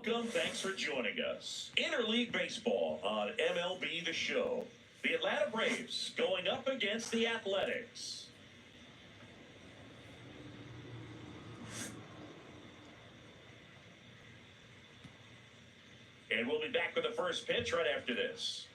welcome. Thanks for joining us. Interleague Baseball on MLB The Show. The Atlanta Braves going up against the Athletics. And we'll be back with the first pitch right after this.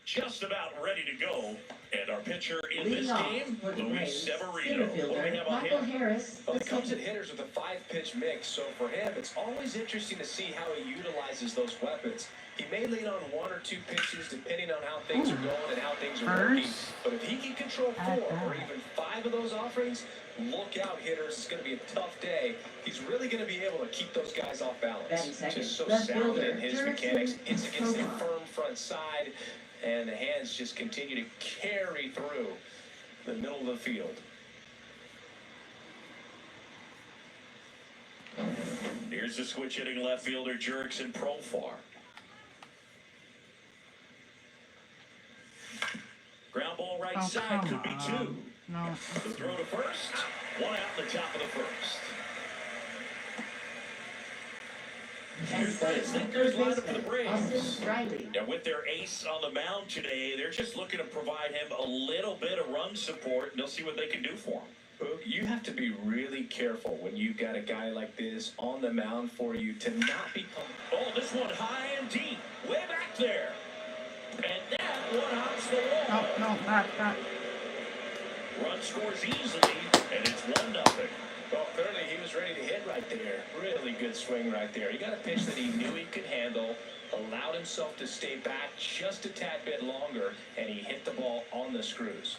Just about ready to go. And our pitcher in this game, Luis Severino. What do we have on him? Well, he comes at hitters with a 5-pitch mix, so for him, it's always interesting to see how he utilizes those weapons. He may lean on 1 or 2 pitches depending on how things are going and how things are working. But if he can control 4 or even 5 of those offerings, look out, hitters. It's going to be a tough day. He's really going to be able to keep those guys off balance. Just so sound in his mechanics. Hits against a firm front side, and the hands just continue to carry through the middle of the field. Here's the switch hitting left fielder Jurickson Profar. Ground ball right side, could be 2. No. The throw to first. 1 out in the top of the first. Here's the thinkers lineup for the Braves. And with their ace on the mound today, they're just looking to provide him a little bit of run support, and they'll see what they can do for him. You have to be really careful when you've got a guy like this on the mound for you to not be... Oh, this one high and deep. Way back there. And that one hops the wall. No, that. Run scores easily, and it's 1-0. Well, clearly he was ready to hit right there. Really good swing right there. He got a pitch that he knew he could handle, allowed himself to stay back just a tad bit longer, and he hit the ball on the screws.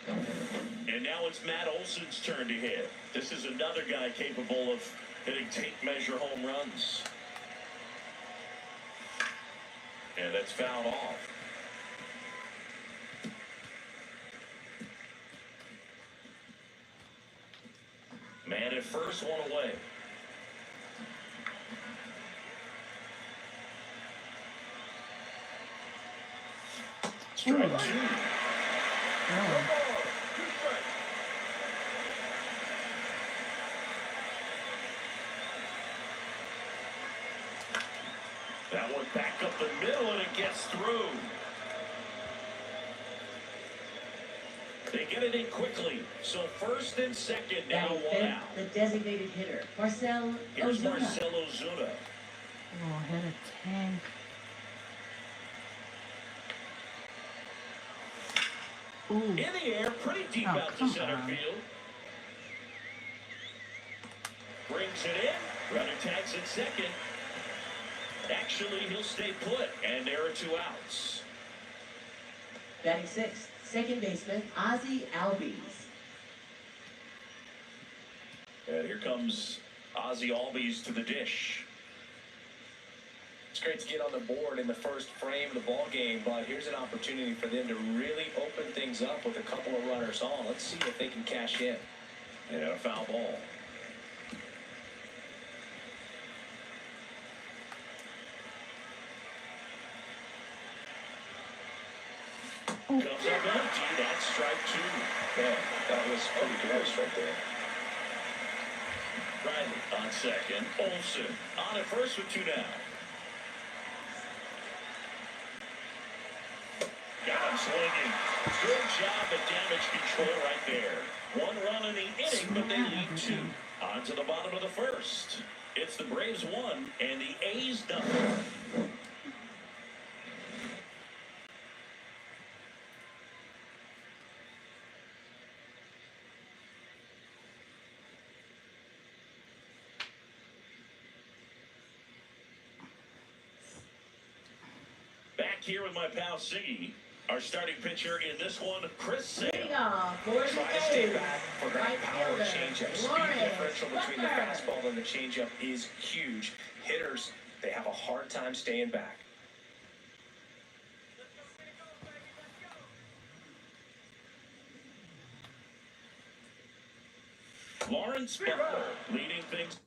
And now it's Matt Olson's turn to hit. This is another guy capable of hitting tape measure home runs. And that's fouled off. Man at first, 1 away. Strike 2. That one back up the middle, and it gets through. They get it in quickly. So first and second, now 1 out. The designated hitter, Marcell Here's Ozuna. Marcell Ozuna. Oh, hit a tank. Ooh. In the air, pretty deep out to center field. Brings it in. Runner tags at second. Actually, he'll stay put, and there are 2 outs. Batting 6th, second baseman, Ozzie Albies. And here comes Ozzie Albies to the dish. It's great to get on the board in the first frame of the ball game, but here's an opportunity for them to really open things up with a couple of runners on. Let's see if they can cash in. And a foul ball. Comes up empty. That's strike 2. Yeah, that was pretty close right there. Riley on second. Olson on at first with 2 down. Got him swinging. Good job at damage control right there. 1 run in the inning, but they lead 2. On to the bottom of the first. It's the Braves 1 and the A's 0. Back here with my pal Siggy. Our starting pitcher in this one, Chris Sale. Try to stay back for that power changeup. Speed differential between the fastball and the changeup is huge. Hitters, they have a hard time staying back. Lawrence Butler leading things.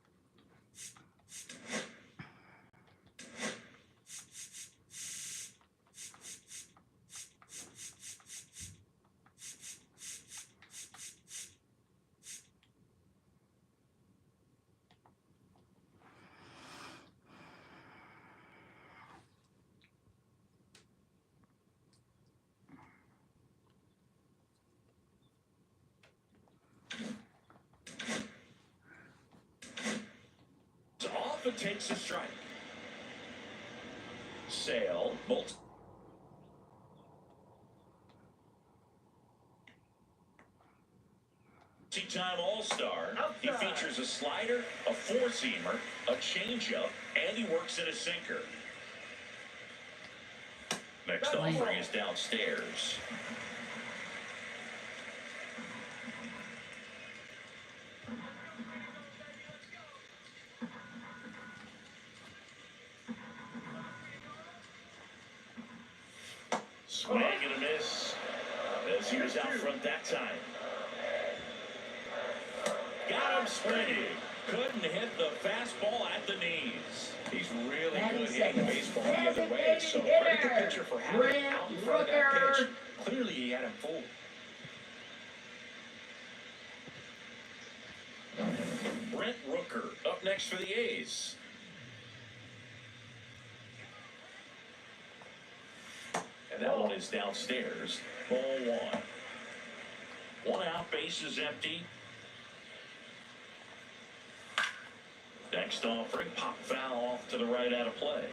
off and takes a strike. Sale, multi-time All-Star. He features a slider, a four-seamer, a changeup, and he works at a sinker. Next offering is downstairs. Swing and a miss. As he was out front that time. Got him swinging. Couldn't hit the fastball at the knees. He's really good hitting the baseball the other way, so credit the pitcher for having it out in front of that pitch. Clearly, he had him fooled. Brent Rooker up next for the A's. And that one is downstairs. Ball one. One out, base is empty. Next offering, pop foul off to the right out of play.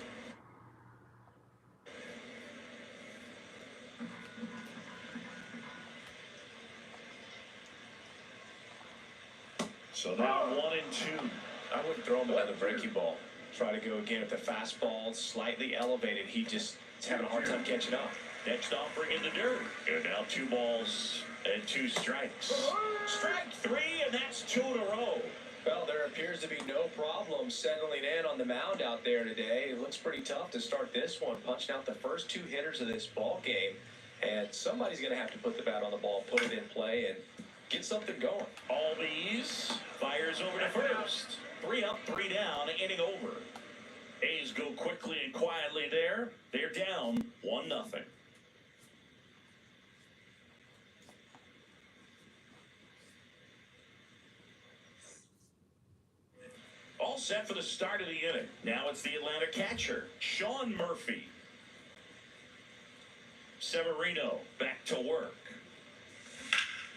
So now 1-2. I wouldn't throw him another breaking ball. Try to go again with the fastball, slightly elevated. He's having a hard time catching up. Next offering in the dirt. And now 2 balls and 2 strikes. Strike 3, and that's 2 in a row. Well, there appears to be no problem settling in on the mound out there today. It looks pretty tough to start this one, punching out the first 2 hitters of this ball game. And somebody's going to have to put the bat on the ball, put it in play, and get something going. Albies fires over to first. 3 up, 3 down, inning over. A's go quickly and quietly there. They're down 1-0. All set for the start of the inning. Now it's the Atlanta catcher, Sean Murphy. Severino back to work.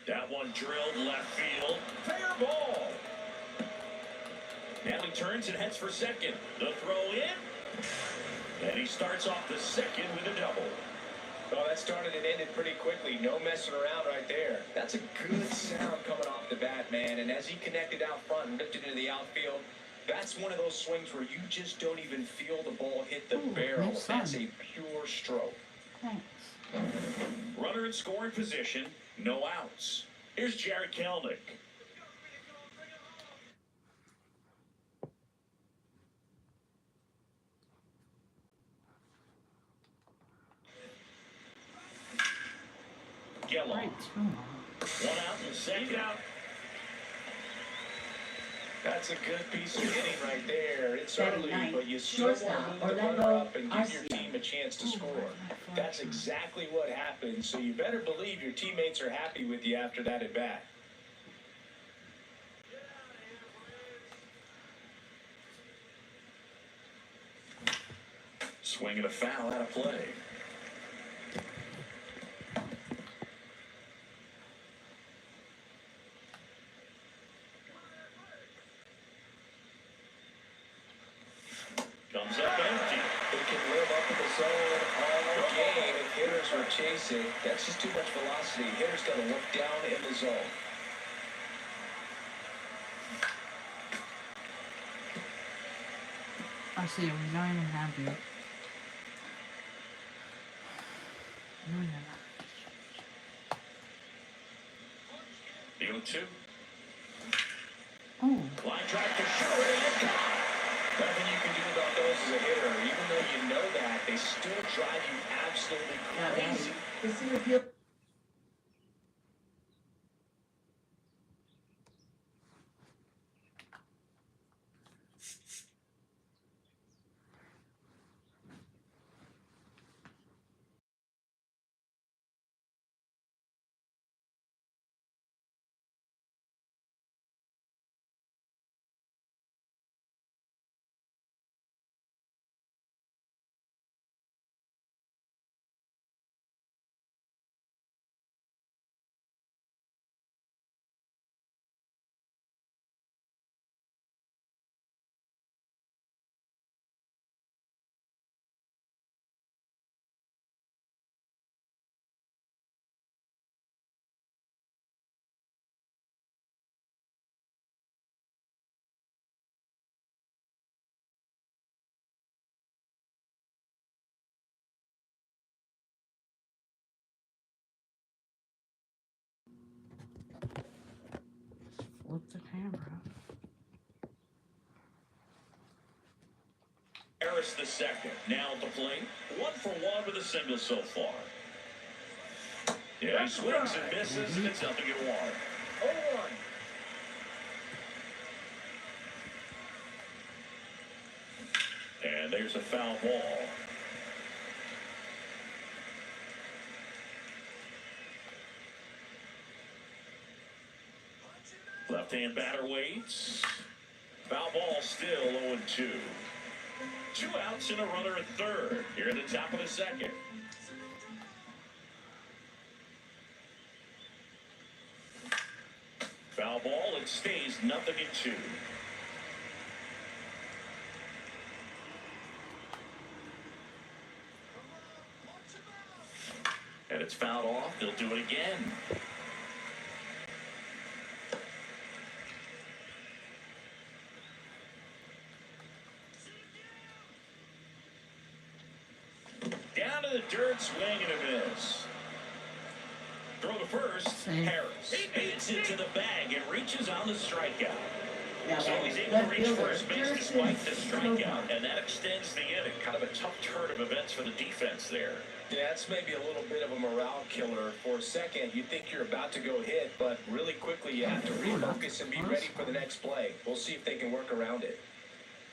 That one drilled left field. Fair ball. Now he turns and heads for second. The throw in. And he starts off the second with a double. Well, that started and ended pretty quickly. No messing around right there. That's a good sound coming off the bat, man. And as he connected out front and lifted into the outfield, that's one of those swings where you just don't even feel the ball hit the barrel. That's a pure stroke. Thanks. Runner in scoring position. No outs. Here's Jared Kelnick. Gello. Right. 1 out and second out. That's a good piece of hitting right there. It's early, Batting but you ninth, still want shortstop, to move the Orlando runner up and give your Arcia. team a chance to score. That's exactly what happened, so you better believe your teammates are happy with you after that at bat. Swing and a foul out of play. Comes up empty. They can live up in the zone all game if hitters are chasing. That's just too much velocity. Hitters got to look down in the zone. I see, we don't even have it. No, no, no. Deal 2. Oh, Line drive to short and gone. Nothing you can do about those as a hitter. Even though you know that, they still drive you absolutely crazy. The center field. first, the second. Now at the plate, 1 for 1 with a single so far. Yeah, he swings and misses, and it's 0-1. 0-1. And there's a foul ball. Left-hand batter waits. Foul ball still 0-2. 2 outs and a runner at third. Here at the top of the second. Foul ball, it stays 0-2. And it's fouled off. They'll do it again. Down to the dirt, swing and a miss. Throw to first, Harris. He beats it to the bag and reaches on the strikeout. Now So he's able to reach first base despite the strikeout, and that extends the inning. Kind of a tough turn of events for the defense there. Yeah, it's maybe a little bit of a morale killer. For a second, you think you're about to go hit, but really quickly you have to refocus and be ready for the next play. We'll see if they can work around it.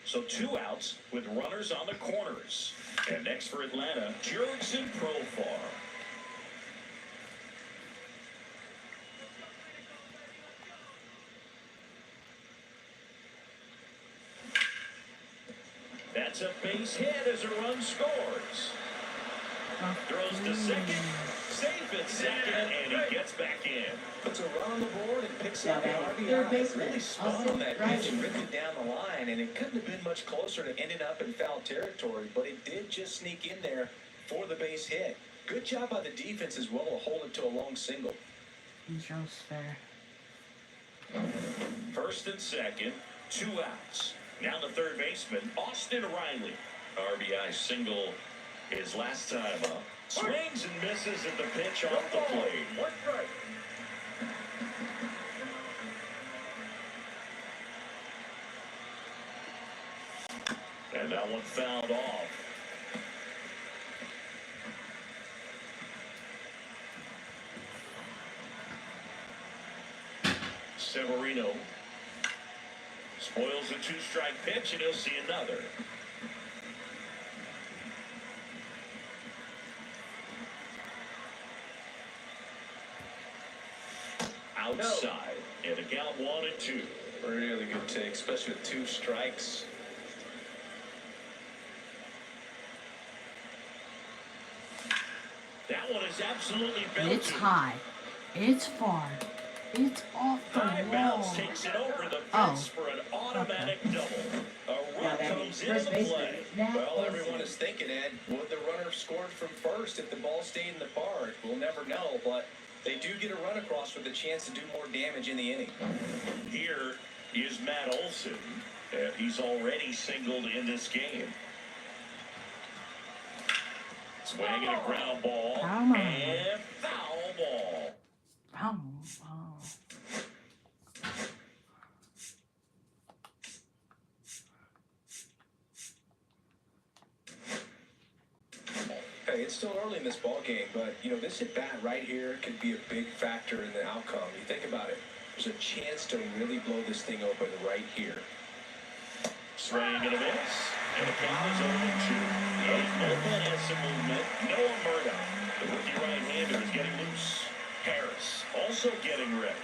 So 2 outs with runners on the corners. And next for Atlanta, Jurickson Profar. That's a base hit as a run scores. Throws to second, safe at second, and he gets back in. Puts a run on the board and picks Now up the batting RBI. third baseman, Really spun Austin on that pitch Riley. and ripped it down the line, and it couldn't have been much closer to ending up in foul territory, but it did just sneak in there for the base hit. Good job by the defense as well to hold it to a long single. He shows fair. First and second, 2 outs. Now the third baseman, Austin Riley. RBI single his last time up. Swings and misses at the pitch off the plate. And that one fouled off. Severino spoils a 2-strike pitch, and he'll see another. Outside, and a count 1-2. Really good take, especially with 2 strikes. That one is absolutely belted. It's high. It's far. It's off the High wall. bounce takes it over the fence for an automatic double. A Now run batting comes into first the baseman, play. Matt Well, Olson. everyone is thinking, Ed, would the runner have scored from first if the ball stayed in the park? We'll never know, but they do get a run across with a chance to do more damage in the inning. Here is Matt Olson, and he's already singled in this game. Swinging a ground ball Come on. and foul ball. Oh. Hey, it's still early in this ball game, but this at bat right here could be a big factor in the outcome. You think about it. There's a chance to really blow this thing open right here. Swing and a miss, and the count is 0-2. The bullpen has some movement. Noah Murdoch, the rookie right-hander, is getting loose. Harris also getting ready.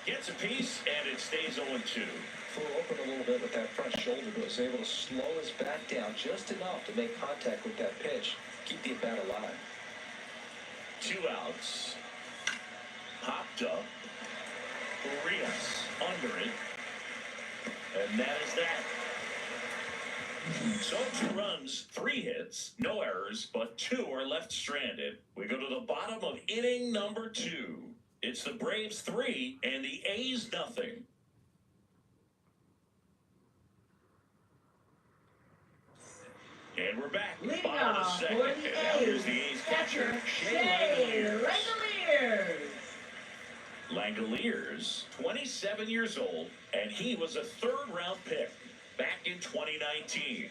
Gets a piece, and it stays 0-2. Flew open a little bit with that front shoulder, but was able to slow his back down just enough to make contact with that pitch. Keep the at-bat alive. 2 outs. Popped up. Urias under it. And that is that. So 2 runs, 3 hits, no errors, but 2 are left stranded. We go to the bottom of inning number 2. It's the Braves 3 and the A's nothing. And we're back. Leading Bottom of the off for second. the And now here's A's, the A's catcher catcher, Shea Langoliers. Langoliers, 27 years old, and he was a third-round pick back in 2019.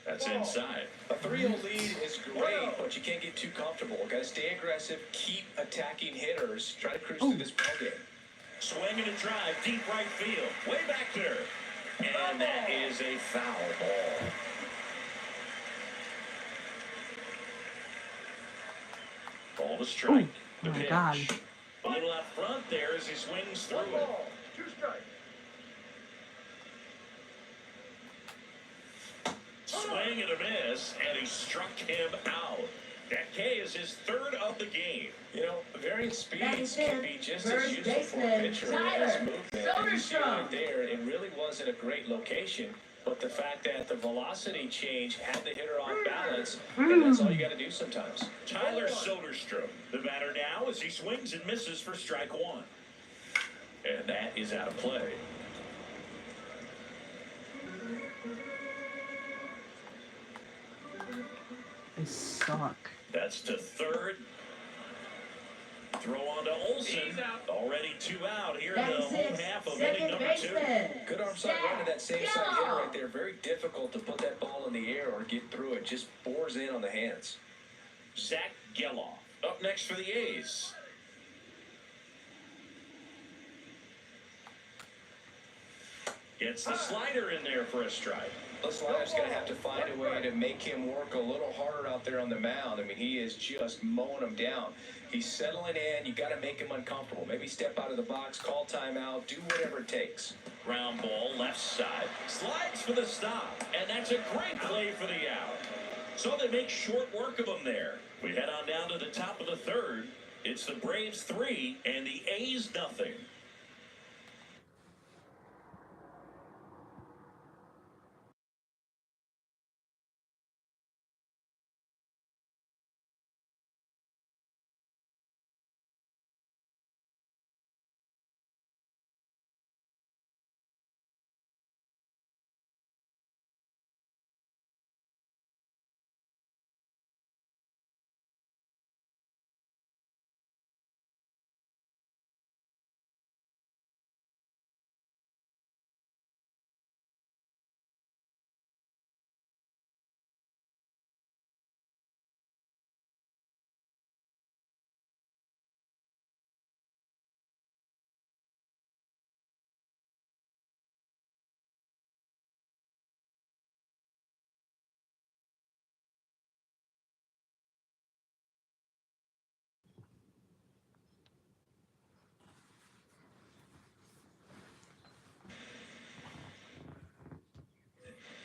That's inside. A 3-0 lead is great, but you can't get too comfortable. Got to stay aggressive, keep attacking hitters, try to cruise through this ballgame. Swinging a drive, deep right field, way back there. And that is a foul ball. Ball to strike. Oh The my pitch. God. A little out front there as he swings through it. 2 strikes. Swing and a miss, and he struck him out. That K is his third of the game. You know, varying speeds Batting can be just as first useful for a baseman, pitcher Tyler as movement. And you see Soderstrom. right there, it really wasn't a great location, but the fact that the velocity change had the hitter off balance, and that's all you got to do sometimes. Tyler Soderstrom, the batter now as he swings and misses for strike one. And that is out of play. They suck. That's to third. Throw on to Olsen. Already 2 out here in the Batting home sixth, half of inning second number 2. baseman. Good arm side run to that same side hitter right there. Very difficult to put that ball in the air or get through it. Just bores in on the hands. Zach Geloff up next for the A's. Gets the slider in there for a strike. The slider's going to have to find a way to make him work a little harder out there on the mound. I mean, he is just mowing him down. He's settling in. You got to make him uncomfortable. Maybe step out of the box, call timeout, do whatever it takes. Ground ball left side. Slides for the stop. And that's a great play for the out. So they make short work of him there. We head on down to the top of the third. It's the Braves 3 and the A's nothing.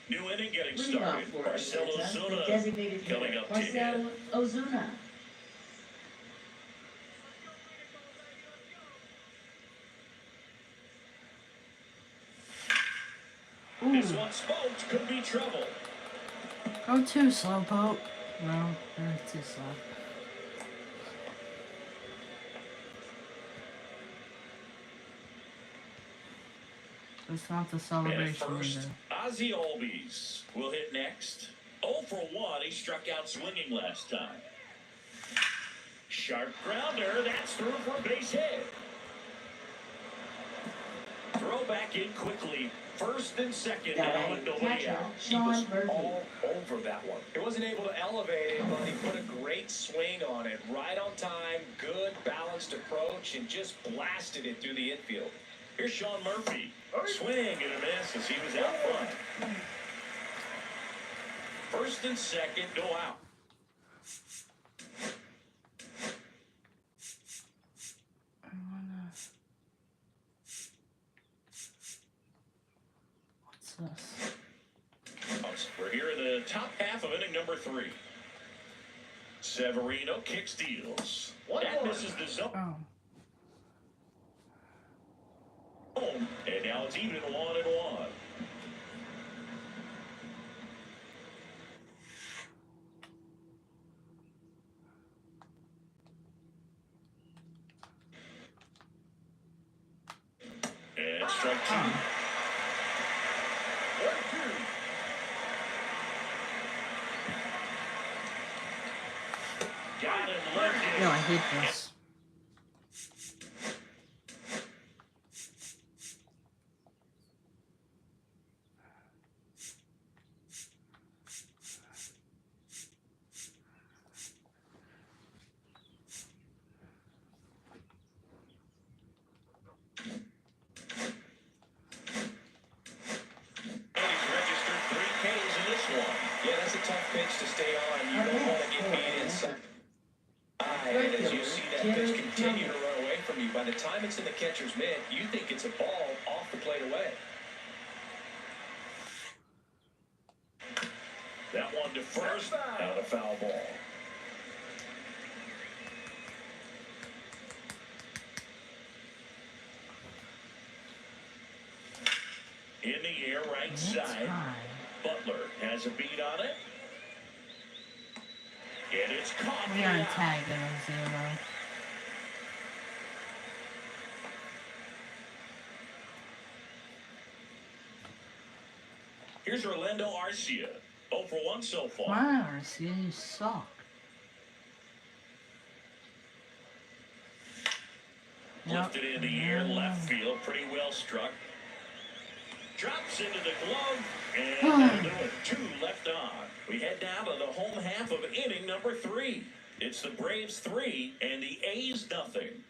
New inning getting Leadoff started. for Marcell Atlanta, the Ozuna designated coming hitter, up to hit. Marcell Ozuna. This one smoked, could be trouble. Go too, Slowpoke. No, they're too slow. It's not the And at celebration first, either. Ozzy Albies will hit next. 0 for 1, he struck out swinging last time. Sharp grounder, that's through for a base hit. Throw back in quickly. First and second, now with nobody Catcher, out. He was Sean Murphy. all over that one. He wasn't able to elevate it, but he put a great swing on it. Right on time, good balanced approach, and just blasted it through the infield. Here's Sean Murphy. Swing and a miss as he was out front. First and second, go out. What's this? We're here in the top half of inning number 3. Severino kick steals. That misses the zone. Oh. And now it's even 1-1. And strike 2. Got him left. No, I hate this. wants to stay on. You don't want to get beat inside. And as you see that pitch continue to run away from you, by the time it's in the catcher's mitt, you think it's a ball off the plate away. That one to first, out a foul ball. In the air, right side. Butler has a beat on it. And it's caught. We are tagged in a 0. Here's Orlando Arcia. 0 for 1 so far. Wow, Arcia, you suck. Lifted in the air, left field, pretty well struck. Drops into the glove, and that'll do it. 2 left on. We head down to the home half of inning number 3. It's the Braves 3 and the A's nothing.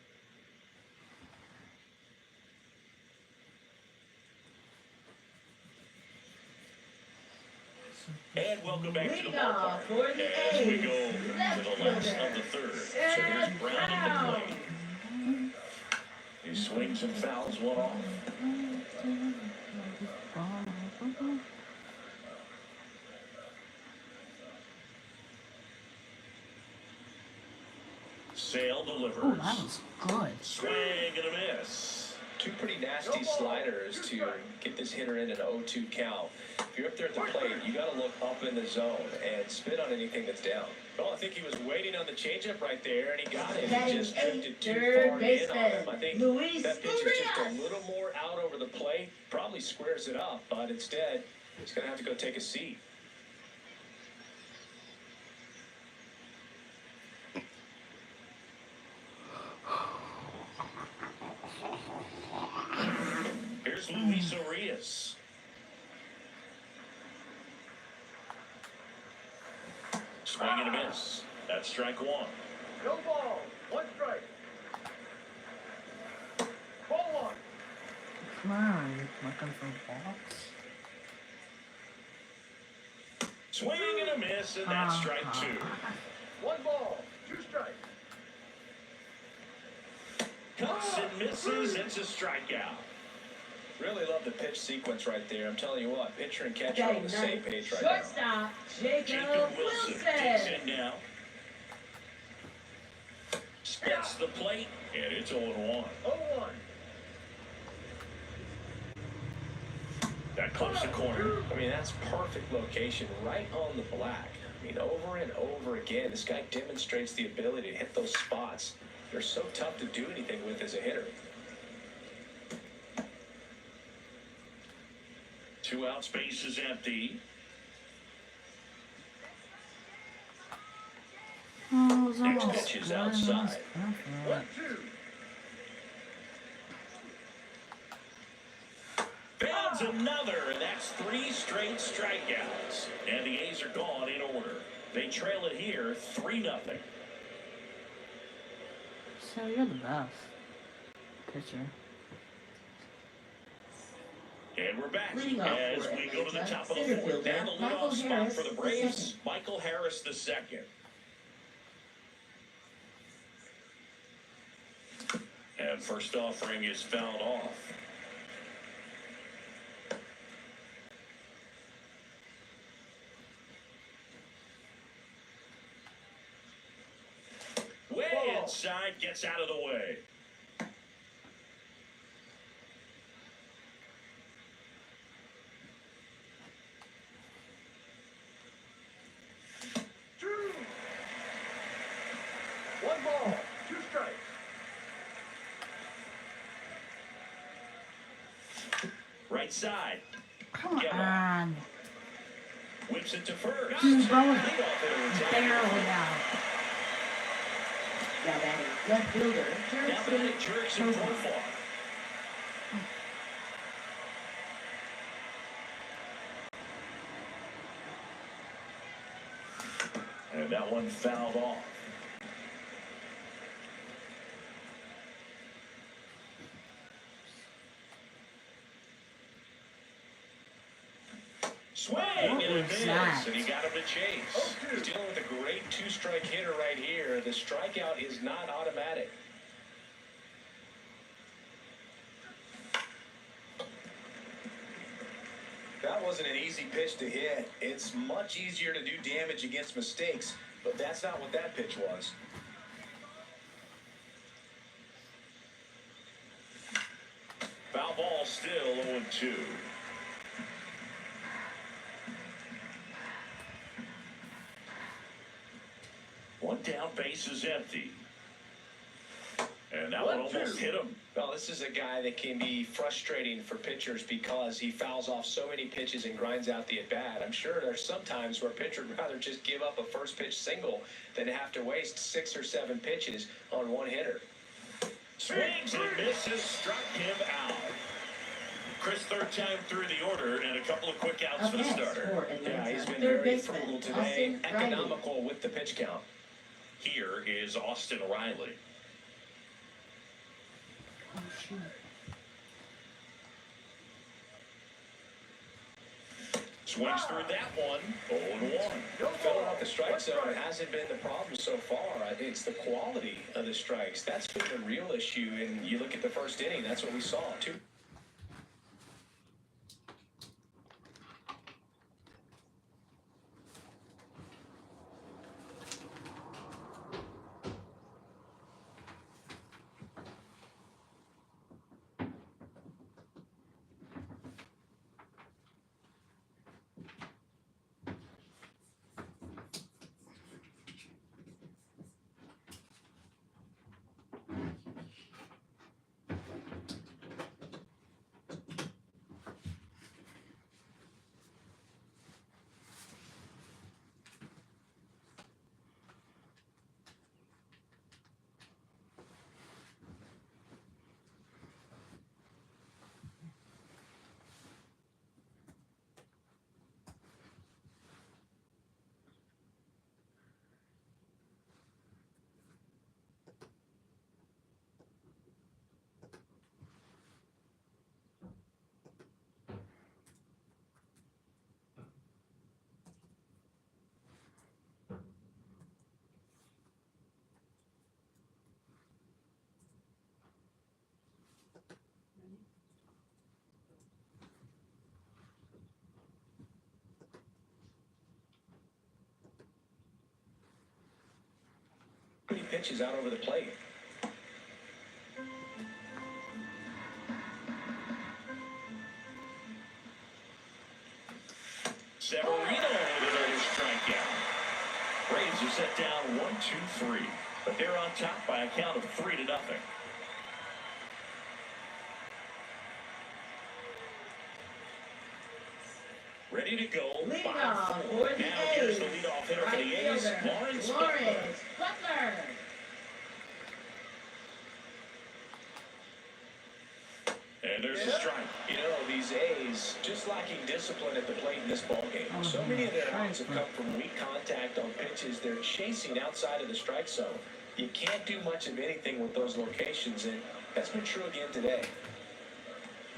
And welcome back to the ballpark as we go to the last of the third. So here's Brown at the plate. He swings and fouls one off. Sale delivers. Oh, that was good. Swing and a miss. 2 pretty nasty sliders to get this hitter in an 0-2 count. If you're up there at the plate, you got to look up in the zone and spit on anything that's down. Well, I think he was waiting on the changeup right there, and he got it. He just drifted too far in on him. I think that pitch is just a little more out over the plate. Probably squares it up, but instead, he's going to have to go take a seat. Here's Luis Arias. Swing and a miss. That's strike 1. No ball. 1 strike. Ball 1. Come on, looking for balls. Swing and a miss, and that's strike 2. 1 ball. 2 strikes. Cuts and misses. It's a strikeout. Really love the pitch sequence right there. I'm telling you what, pitcher and catcher are on the same page right now. Shortstop, Jacob Jacob Wilson takes Wilson. it now. Spits the plate, and it's 0-1. 0-1. That clips the corner. I mean, that's perfect location, right on the black. I mean, over and over again, this guy demonstrates the ability to hit those spots. They're so tough to do anything with as a hitter. 2 out, space is empty. Oh, it was Next almost pitch is good. outside. 1-2. Bounds another, and that's 3 straight strikeouts. And the A's are gone in order. They trail it here 3-0. So you're the best pitcher. And we're back Leading off as for we go to the Atlanta, top of the center 4th. fielder, Down the Michael leadoff spot Harris for the the Braves, second. Michael Harris the second. And first offering is fouled off. Way inside, gets out of the way. One ball. 2 strikes. Right side. Come Get on. Whips it to first. Dude, both Leadoff hitter retired. barely out. Now batting left fielder, Now Jerickson batting Jerickson Profar. Profar. And that one fouled off. Swing What and a was miss, that? and he got him to chase. He's dealing with a great two-strike hitter right here. The strikeout is not automatic. That wasn't an easy pitch to hit. It's much easier to do damage against mistakes, but that's not what that pitch was. Foul ball still 0-2. One down, base is empty. And that one almost hit him. Well, this is a guy that can be frustrating for pitchers because he fouls off so many pitches and grinds out the at-bat. I'm sure there's some times where a pitcher would rather just give up a first pitch single than have to waste 6 or 7 pitches on one hitter. Swings and misses, struck him out. Chris, third time through the order, and a couple of quick outs for the starter. Yeah, he's been Third very baseman, frugal today, Austin Riley. economical with the pitch count. Here is Austin Riley. Oh, shoot. Swings through that one, 0-1. Filling out the strike zone hasn't been the problem so far. I think it's the quality of the strikes. That's been the real issue. And you look at the first inning, that's what we saw. 2. Many pitches out over the plate. Severino with another strikeout. Braves are set down 1-2-3, but they're on top by a count of 3-0. Ready to go. Lead 5-4. off for the Now here's A's. the leadoff hitter for Right the A's, fielder, Lawrence Butler. Lawrence Butler. And there's a strike. You know, these A's just lacking discipline at the plate in this ballgame. So many of their outs have come from weak contact on pitches they're chasing outside of the strike zone. You can't do much of anything with those locations, and that's been true again today.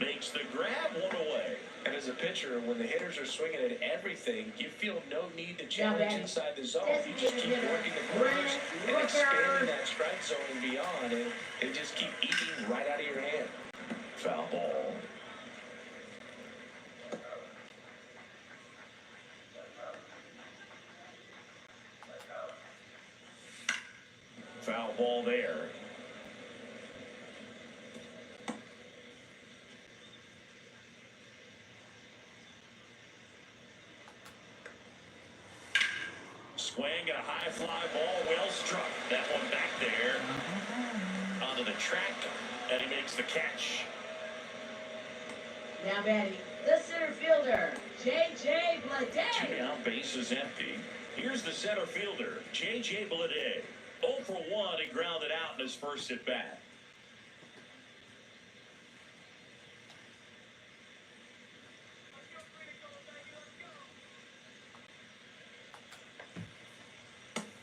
Makes the grab, one away. And as a pitcher, when the hitters are swinging at everything, you feel no need to challenge Manny. inside the zone. You just keep working the corners and expanding that strike zone and beyond, and they just keep eating right out of your hand. Foul ball. Foul ball there. Swing and a high fly ball, well struck. That one back there onto the track, and he makes the catch. Now batting, the center fielder, J.J. Two Bleday. down, base is empty. Here's the center fielder, J.J. Bleday. 0 for 1, he grounded out in his first at bat.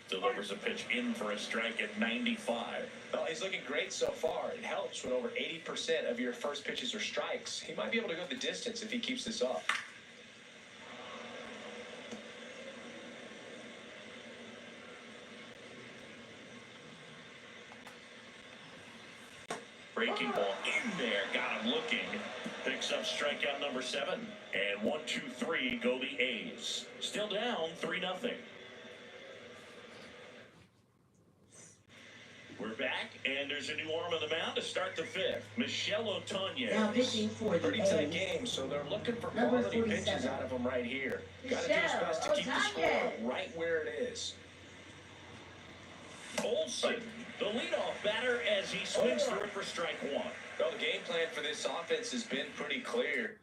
Delivers a pitch in for a strike at 95. Well, he's looking great so far. It helps when over 80% of your first pitches are strikes. He might be able to go the distance if he keeps this up. breaking ball in there. Got him looking. Picks up strikeout number 7. And 1, 2, 3 go the A's. Still down 3-0. We're back, and there's a new arm on the mound to start the 5th. Michelle Now Otonez. pitching for the Pretty tight A's. game, so they're looking for Number quality 47. pitches out of him right here. Got to do his best to keep the score Michelle right where it is. Olsen, the leadoff batter, as he swings through for strike 1. Well, the game plan for this offense has been pretty clear.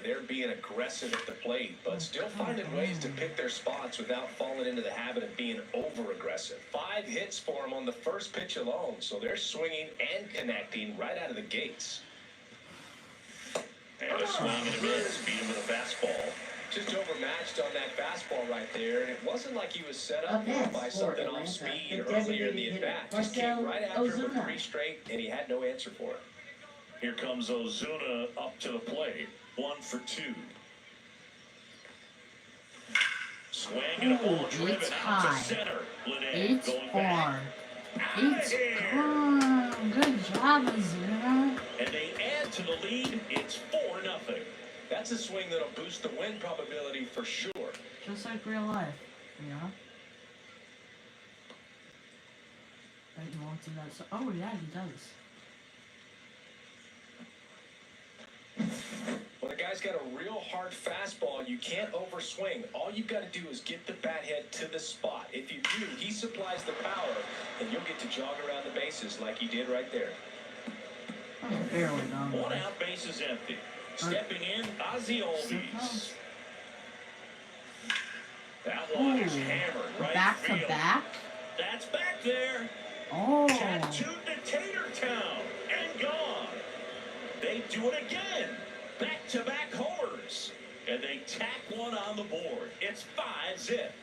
They're being aggressive at the plate, but still finding ways to pick their spots without falling into the habit of being over-aggressive. 5 hits for them on the first pitch alone, so they're swinging and connecting right out of the gates. And a swing and a miss. Beat him with a fastball. Just overmatched on that fastball right there, and it wasn't like he was set up by something off speed earlier in the at-bat. Just came right after him with 3 straight, and he had no answer for it. Here comes Ozuna up to the plate. 1 for 2. Swing and a ball driven it's out high. to center. Linne It's going back. hard. It's calm. Good job, Azuna. And they add to the lead. It's 4-0. That's a swing that'll boost the win probability for sure. Just like real life, you know? Right, he won't do that. So, oh, yeah, he does. When a guy's got a real hard fastball, you can't overswing. All you've got to do is get the bat head to the spot. If you do, he supplies the power, and you'll get to jog around the bases like he did right there. Oh, barely done. 1 out, bases empty. Stepping in, Ozzy Albies. That one is hammered right Back field. to back? That's back there. Oh. Tattooed to Tater Town and gone. They do it again. Back-to-back homers. And they tack one on the board. It's 5-zip.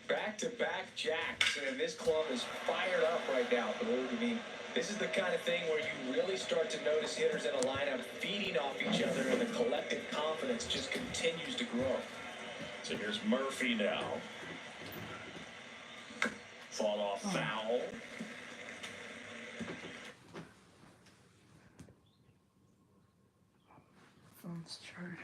Back-to-back jacks, and this club is fired up right now. I mean, this is the kind of thing where you really start to notice hitters in a lineup feeding off each other, and the collective confidence just continues to grow. So here's Murphy now. Fall off foul. Phone's charging.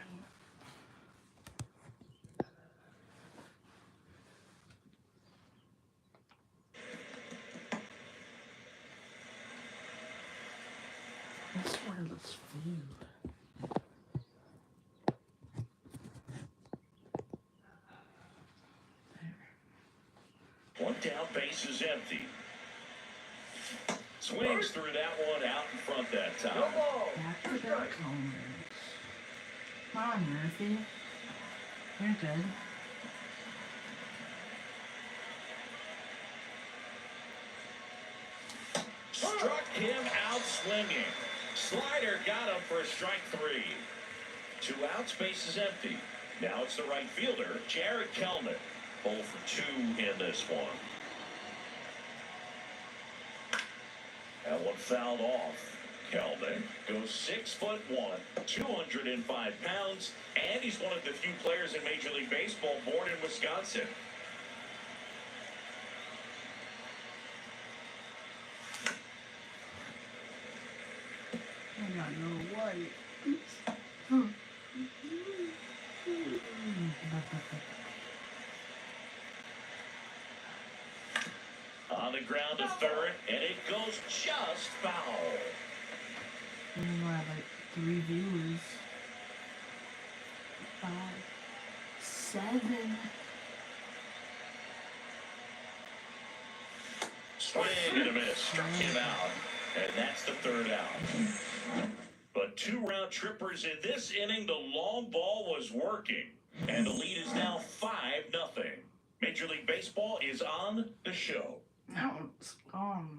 Let's order this food. One down, base is empty. Swings through that one out in front that No time. ball. Back 2 to back strikes. homers. Come on, Murphy. You're good. Struck him out swinging. Slider got him for a strike 3. 2 outs, base is empty. Now it's the right fielder, Jared Kelman. 0 for 2 in this one. That one fouled off. Kelman goes 6'1", 205 pounds, and he's one of the few players in Major League Baseball born in Wisconsin. I got no white. On the ground to third, and it goes just foul. We have like 3 viewers. 5, 7. Swing and a miss, struck him out, and that's the 3rd out. But 2 round trippers in this inning, the long ball was working, and the lead is now 5-0. Major League Baseball is on the show. Now it's gone.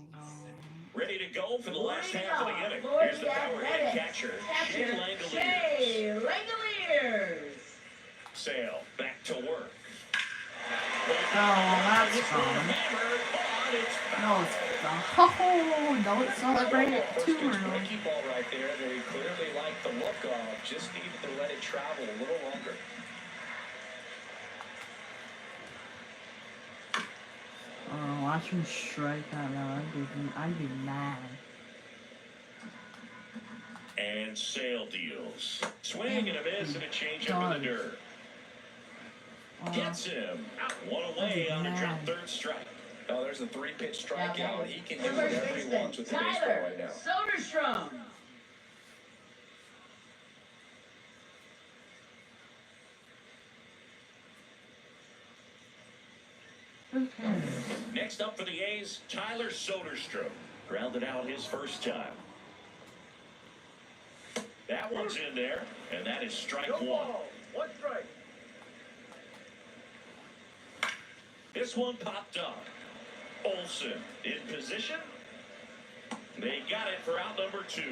Ready to go for the last half of the inning. For Here's the the power hit Athletics. catcher, Shea Langoliers. Shea Langoliers. Sale back to work. Oh, that's This one fun. hammered on it's No, foul. it's oh, don't celebrate it First too pitch early. breaking ball right there. They clearly like the look of. Just needed to let it travel a little longer. Watch him strike that out. I'd be mad. And Sale deals. Swing and a miss and a change up in the dirt. Gets him. One away on a drop third strike. Oh, there's a 3-pitch strikeout. He can do The first whatever he baseman, wants with the baseball Tyler right now. Soderstrom. Who cares? Next up for the A's, Tyler Soderstrom. Grounded out his first time. That one's in there, and that is strike No one. ball. 1 strike. This one popped up. Olsen in position. They got it for out number 2.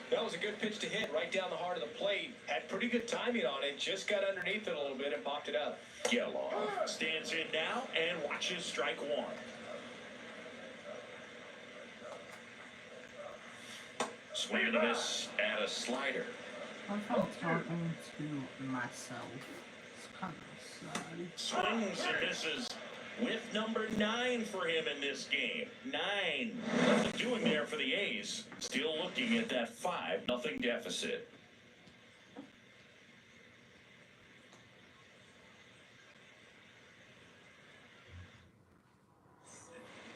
That was a good pitch to hit right down the heart of the plate. Had pretty good timing on it. Just got underneath it a little bit and popped it up. Geloff stands in now and watches strike one. Swing and a miss at a slider. What if I'm talking to myself? It's kind of sad. Swings and misses with number 9 for him in this game. 9. Nothing doing there for the A's. Still looking at that 5-0 deficit.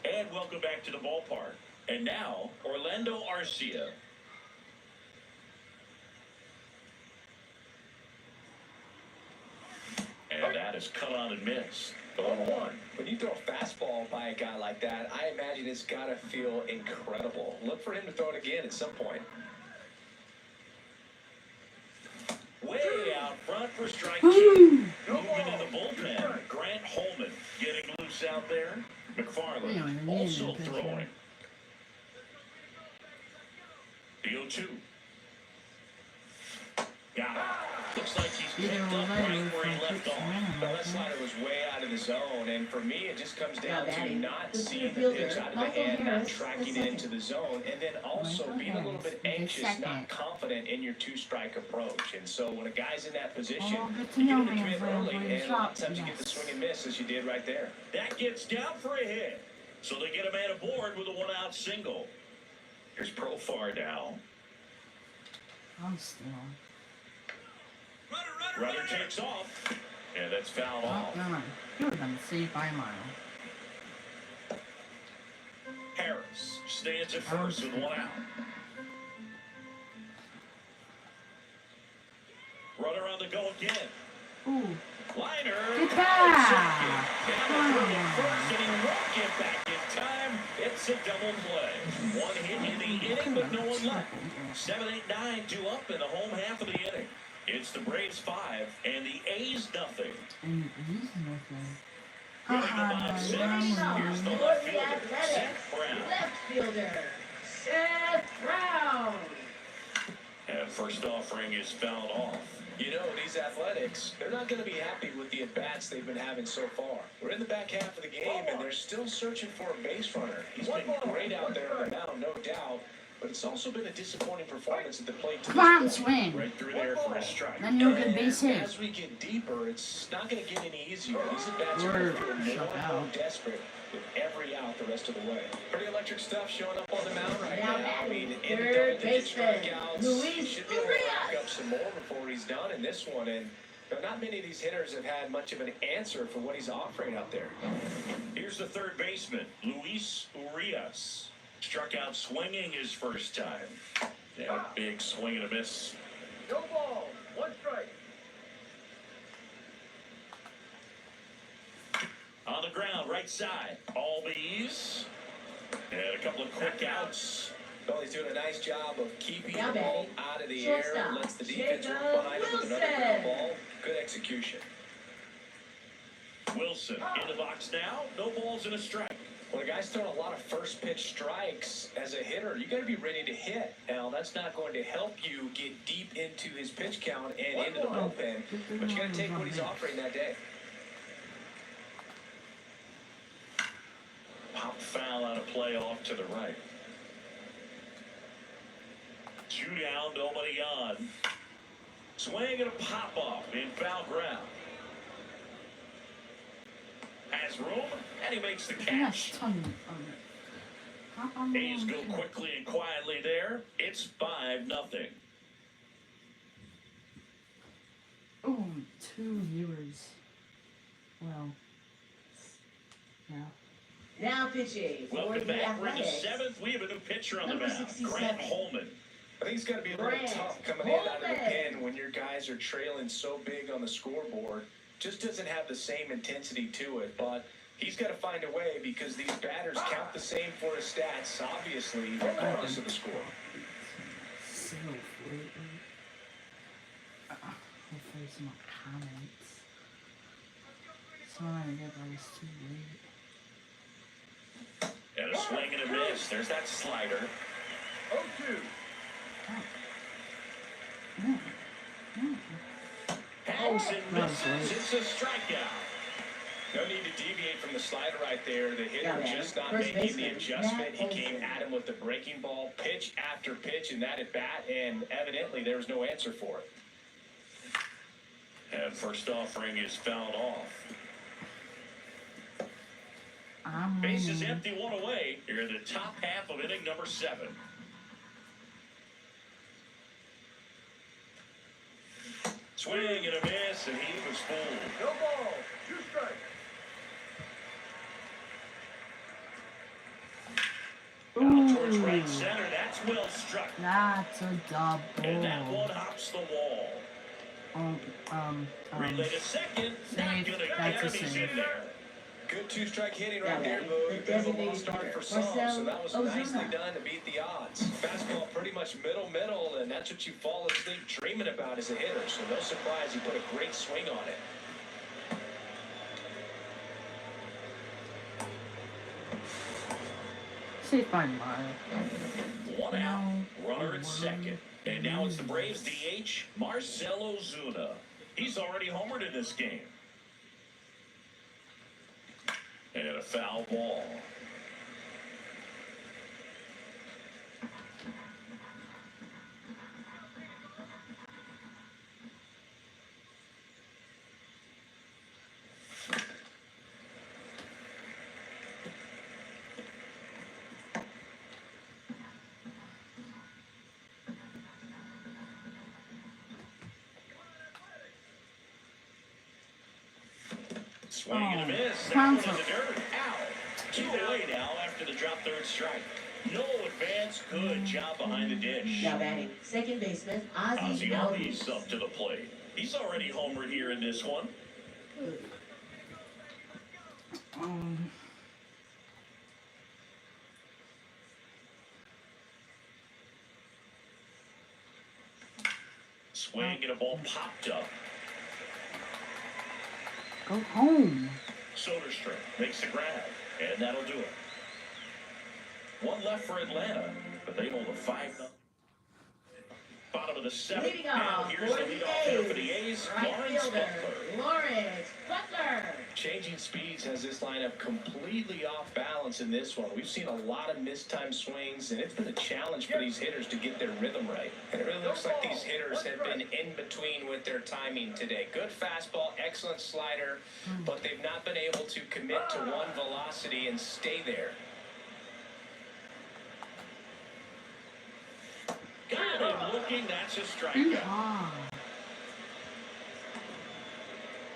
And welcome back to the ballpark. And now, Orlando Arcia. And that is cut on and missed. 0-1. When you throw a fastball by a guy like that, I imagine it's got to feel incredible. Look for him to throw it again at some point. Way out front for strike Woo! 2. Moving in the bullpen. Grant Holman getting loose out there. McFarland also throwing. The 0-2. Got it. Looks like he's picked up right where he left off. Well, that slider was way out of the zone, and for me, it just comes down to not seeing the pitch out of the hand, not tracking it into the zone, and then also being a little bit anxious, not confident in your 2-strike approach. And so when a guy's in that position, you get him to commit early, and a lot of times you get the swing and miss as you did right there. That gets down for a hit. So they get a man aboard with a 1-out single. Here's Profar now. I'm still. Runner takes off, and that's fouled Oh, off. never mind. You would have been safe by a mile. Harris stands at first with 1 out. Runner on the go again. Ooh. Liner. Get back! Down the first, and he won't get back in time. It's a double play. 1 hit in the inning, but no one left. 7, 8, 9, 2 up in the home half of the inning. It's the Braves 5 and the A's 0. And he's nothing. Running the box six. Here's the For left the fielder, Athletics, Seth Brown. left fielder, Seth Brown. And first offering is fouled off. You know, these Athletics, they're not going to be happy with the at-bats they've been having so far. We're in the back half of the game, and they're still searching for a base runner. He's been great out there on the mound, no doubt, but it's also been a disappointing performance at the plate. Come on, swing. Right through there for a strike. Then you'll get base hit. As we get deeper, it's not going to get any easier. These at-bats are Or going to feel more shut and more out. desperate with every out the rest of the way. Pretty electric stuff showing up on the mound right Now now. I mean, in the third double-digit baseman, strikeouts, Luis he should be able to rack Urias. up some more before he's done in this one. And you know, not many of these hitters have had much of an answer for what he's offering out there. Here's the third baseman, Luis Urias. Struck out swinging his first time. Yeah, a big swing and a miss. No ball. 1 strike. On the ground, right side. All bees. And a couple of quick outs. Well, he's doing a nice job of keeping Now the ball batting, out of the air, shortstop, lets the defense Jacob work behind him with another ground Wilson. ball. Good execution. Wilson in the box now. No balls and a strike. When a guy's throwing a lot of first pitch strikes as a hitter, you got to be ready to hit. Now, that's not going to help you get deep into his pitch count and into the bullpen, but you got to take what he's offering that day. pop foul out of play off to the right. 2 down, nobody on. Swing and a pop off in foul ground. Has room, and he makes the catch. A's go quickly and quietly there. It's 5-0. Oh, 2 viewers. Well, yeah. Now pitching for Welcome the back. We're in the Athletics. 7th. We have a new pitcher on Number the mound, 67. Grant Holman. I think it's got to be a little Grant tough coming in out of the Holman. pen when your guys are trailing so big on the scoreboard. Just doesn't have the same intensity to it, but he's got to find a way because these batters count the same for his stats, obviously, regardless of the score. So lately. Hopefully some more comments. So I'm gonna get those too late. And a swing and a miss. There's that slider. 0-2. Hangs and that was misses. late. It's a strikeout. No need to deviate from the slider right there. The hitter Yeah, just not first making the baseman, adjustment. He Matt came Olson. at him with the breaking ball, pitch after pitch, and that at bat, and evidently there was no answer for it. And first offering is fouled off. I'm Base is winning. empty, 1 away. Here in the top half of inning number 7. Swing and a miss, and he was fooled. No ball. 2 strikes. Out towards Ooh, right center. That's well struck. that's a double. And that one hops the wall. Relay to second. Not Save. gonna That's get a him. He's save. in there. Good 2-strike hitting Yeah, right there, man. Boo. The Bit of a designated lost start hitter, for some, Marcel so that was Ozuna. nicely done to beat the odds. Fastball pretty much middle, and that's what you fall asleep dreaming about as a hitter, so no surprise he put a great swing on it. Say fine, Mario. 1 out. No. Runner at second. And now it's the Braves DH, Marcel Ozuna. He's already homered in this game. And a foul ball. Swing and a miss. That one in the dirt. Ow. 2 away now after the drop third strike. No advance. Good job behind the dish. Now batting second baseman Ozzy Ozzy Albies Albies. up to the plate. He's already homered here in this one. Swing and a ball popped up. Go home. Soderstrom makes the grab, and that'll do it. 1 left for Atlanta, but they hold a 5-0. Bottom of the 7th. Leading Now off here's the for the leadoff hitter for the A's, A's, right Lawrence fielder Butler. Lawrence Butler. Changing speeds has this lineup completely off balance in this one. We've seen a lot of mistimed swings, and it's been a challenge for these hitters to get their rhythm right. And it really looks like these hitters have been in between with their timing today. Good fastball, excellent slider, but they've not been able to commit to one velocity and stay there. Got him looking, that's a strikeout. Ah.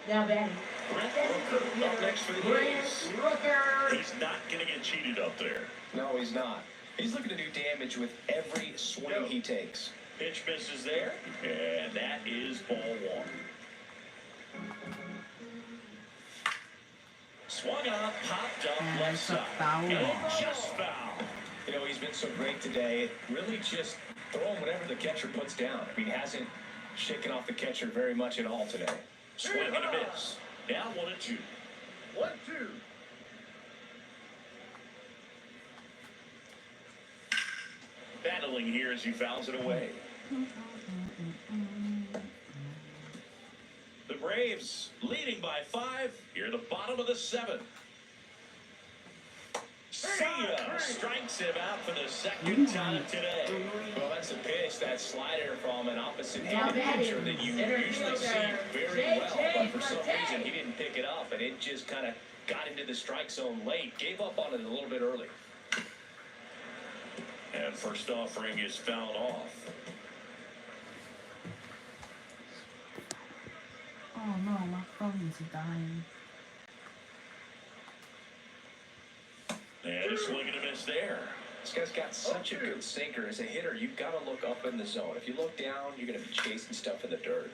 Now batting Brent designated Rooker up hitter next for the Brent A's. Rooker. He's not going to get cheated up there. No, he's not. He's looking to do damage with every swing he takes. Pitch misses there, and that is ball 1. Swung on, popped up And left it's a side. foul And ball. just foul. You know, he's been so great today. Really just throw him whatever the catcher puts down. I mean, he hasn't shaken off the catcher very much at all today. Swing and a miss. Now 1-2. 1-2. Battling here as he fouls it away. The Braves leading by 5 here at the bottom of the 7th. Garcia strikes him out for the second time today. Well, that's a pitch, that slider from an Now opposite-handed batting, pitcher that you center usually see fielder, very well, J.J. but for some Marte. reason he didn't pick it up, and it just kind of got into the strike zone late, gave up on it a little bit early. And first offering is fouled off. Oh no, my phone's dying. And a swing and a miss there. This guy's got such a good sinker. As a hitter, you've got to look up in the zone. If you look down, you're going to be chasing stuff in the dirt.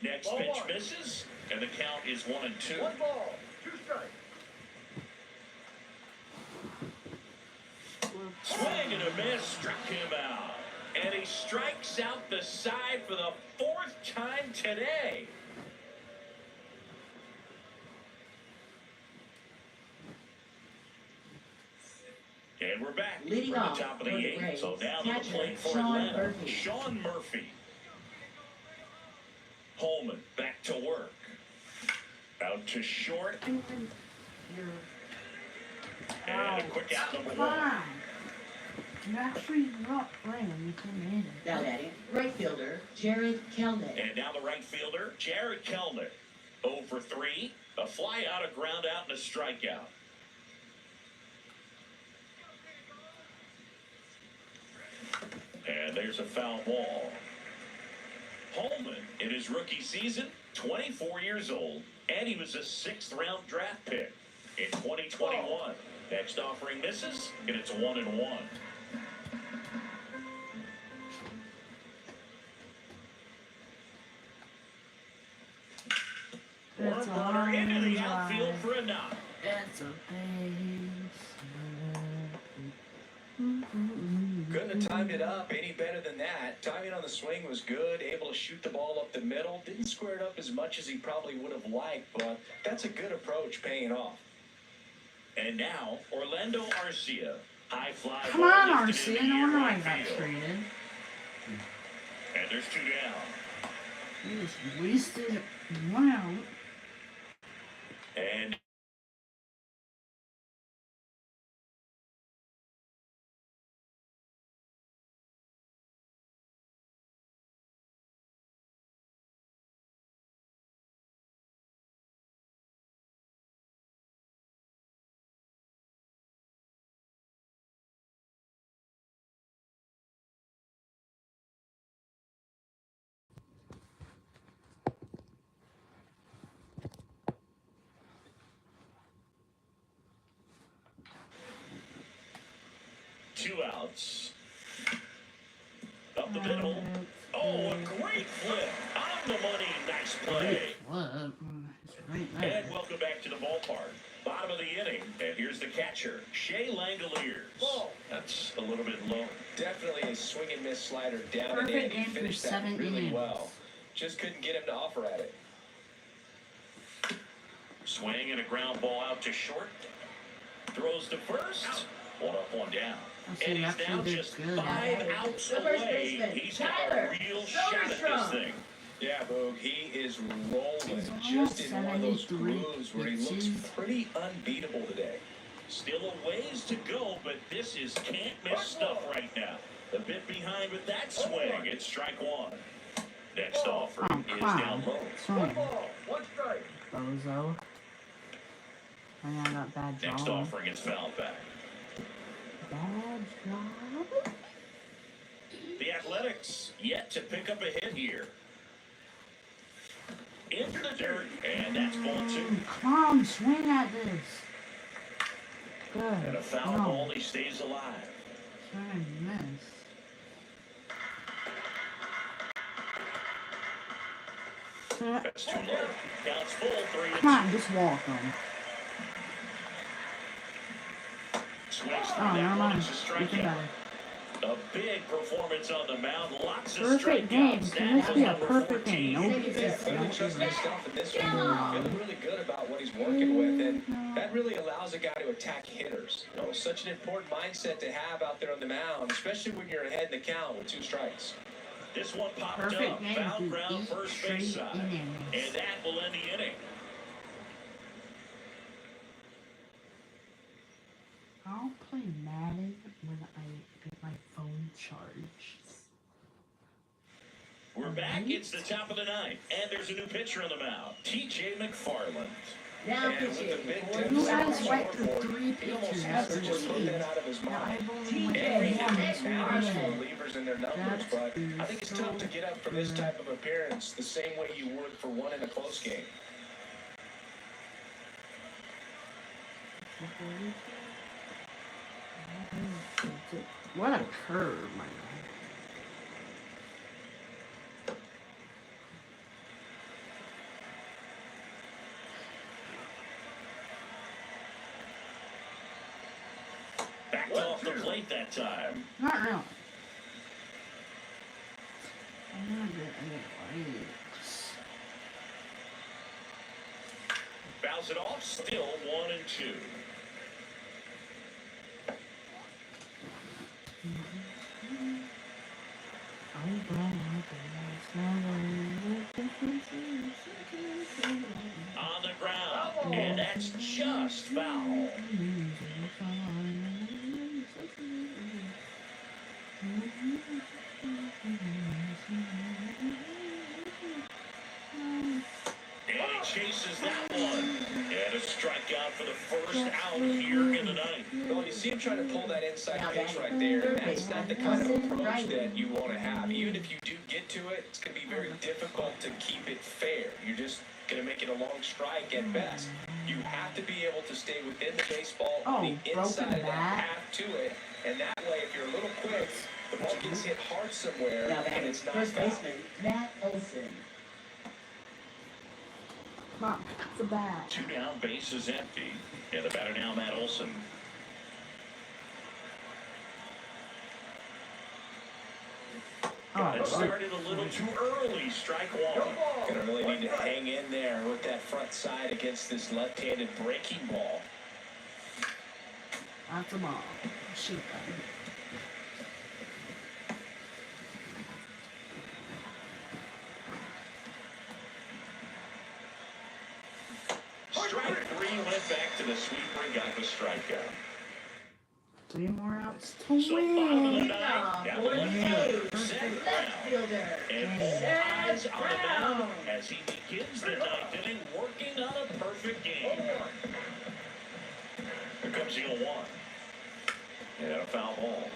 Next Ball pitch one. misses, and the count is 1-2. 1 ball, 2 strikes. Swing and a miss, struck him out. And he strikes out the side for the 4th time today. And we're back Leading from off the top of the for the 8th. So Braves, down to the catcher, plate for Sean Atlanta. Murphy. Sean Murphy. Holman back to work. Out to short. And a quick out number Come 1. on. You're actually not playing anything in it. Now batting, right fielder, Jared Kelnick. And now the right fielder, Jared Kelnick. 0 for 3. A fly out, a ground out, and a strikeout. And there's a foul ball. Holman, in his rookie season, 24 years old, and he was a 6th-round draft pick in 2021. Next offering misses, and it's 1-1. It's a One runner into the home outfield run. for a knock. It's a base. Couldn't have timed it up any better than that. Timing on the swing was good, able to shoot the ball up the middle. Didn't square it up as much as he probably would have liked, but that's a good approach, paying off. And now, Orlando Arcia. High fly. Come ball on, lifted RC. into No wonder near I right got field. traded. And there's 2 down. You just wasted one out. And two outs. Up the middle. Oh, a great flip. On the money. Nice play. What? It's right there. And welcome back to the ballpark. Bottom of the inning. And here's the catcher, Shea Langoliers. Ball. That's a little bit low. Definitely a swing and miss slider down and Perfect in. He game for finished that 7 really innings. well. Just couldn't get him to offer at it. Swing and a ground ball out to short. Throws to first. 1 up, 1 down. I see, And he's actually now did just good. 5 outs The first away. baseman, He's got Tyler a real shot at this Soderstrom. thing. Yeah, Boog, he is rolling He's just in one of those 73 grooves where he looks pitches. pretty unbeatable today. Still a ways to go, but this is can't miss stuff right now. A bit behind with that swing. It's strike 1. Next offer Oh, is come down on. low. 1 Swing, ball, 1 strike. bozo. I got that bad Next job. offering is fouled back. Bad job? The Athletics yet to pick up a hit here. Into the dirt, and that's ball 2. Come on, swing at this. Good. And a foul No, ball, he stays alive. swing and miss. That's too low. Counts full, 3-2. Come on, just walk him. Swings Oh, through never that one. mind. It's a You can strikeout. better. A big performance on the mound. Lots of Perfect game. strikeouts. Can this That be was a number perfect 14. game? No Second defense. base. Really No trusting defense. himself in this Come one. on. Feeling really good about what he's working with, and that really allows a guy to attack hitters. You know, such an important mindset to have out there on the mound, especially when you're ahead in the count with 2 strikes. This one popped Perfect up, game foul to ground, eat first base straight side. innings. And that will end the inning. I'll play Madden when I get my phone charged. We're back. It's the top of the ninth, and there's a new pitcher on the mound, T.J. McFarland. Now And with the pitching. big for You deficit on guys the went through scoreboard, 3 he pitchers almost has to every just put game. that out of his Now mind. I've only went Every through 1 hit this matters for morning. relievers and their numbers, but I think it's tough to get up for this type of appearance the same way you would for one in a close game. What a curve, my God. Backed off the plate that time. Not really. I'm gonna get it right. Fouls it off, still 1-2. On the ground, and that's just foul. And he chases that one. And a strikeout for the first out here in the ninth. Well, you see him trying to pull that inside pitch right there, and that's not the kind of approach that you want to have. Even if you do get to it, it's going to be very difficult to keep it fair. You're just going to make it a long strike at best. You have to be able to stay within the baseball on the inside of that path to it, and that way, if you're a little quick, the ball gets hit hard somewhere, Now and batting. it's not First foul. baseman, Matt Olson. Mom, it's a bat. 2 down, base is empty. And the batter now, Matt Olson. Got it started a little too early. Strike one. Gonna really need to hang in there with that front side against this left-handed breaking ball. That's a ball. Shoot that. Strike 3 went back to the sweeper and got the strikeout. 3 more outs to So bottom of the win. ninth, down For the the left A's, field, Zach left Brown. fielder, And all eyes Zach on the mound Brown. as he begins the ninth inning, working on a perfect game. Here comes the 0-1. And a foul ball.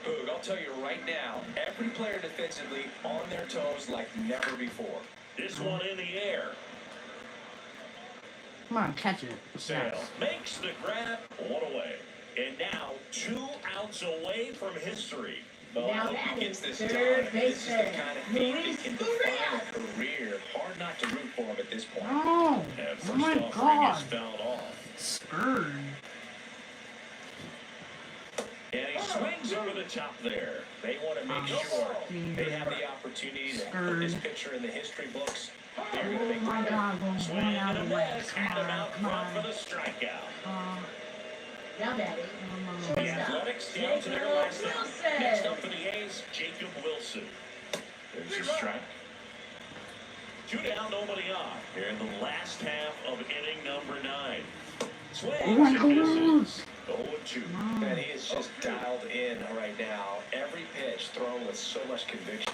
Boog, I'll tell you right now, every player defensively on their toes like never before. This one in the air. Come on, catch it. Sale makes the grab, 1 away. And now 2 outs away from history. Well, I Now hope he batting, gets this done. third This is the baseman, kind of thing that Luis can define a career. Hard not to root for him at this point. No! And Oh first my offering God! is fouled off. Spurred. And he swings over the top there. They want to make sure they have the opportunity to put this pitcher in the history books. They're going to Oh make my the God, going Swing one out and of a the way. miss. Come Adam on, out come front for on. the strikeout. Now batting, The shortstop, Athletics down to their Jacob last out. Next Wilson. up for the A's, Jacob Wilson. There's your strike. 2 down, nobody on. Here in the last half of inning number 9. Swings and misses. 0-2. Man, he is just dialed in right now. Every pitch thrown with so much conviction.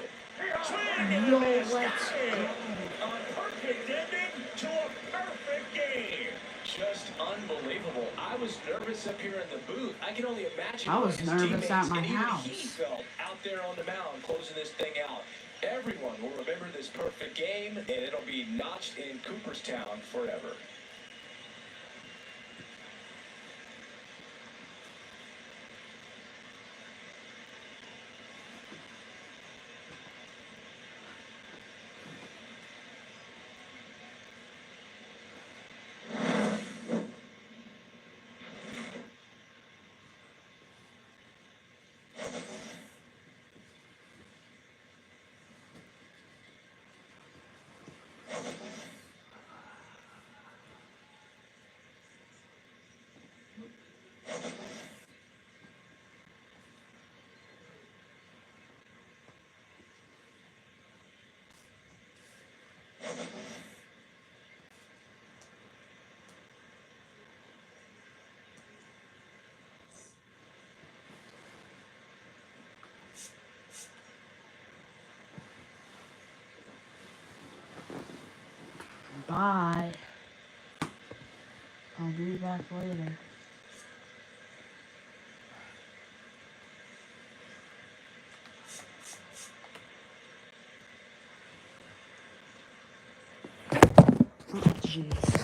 Swing and Yo, a miss. let's Got it. A perfect ending to a perfect game. Just unbelievable. I was nervous up here in the booth. I can only imagine I what was his nervous teammates at my and even house. he felt out there on the mound closing this thing out. Everyone will remember this perfect game, and it'll be notched in Cooperstown forever. Bye. I'll be back later. Oh, jeez.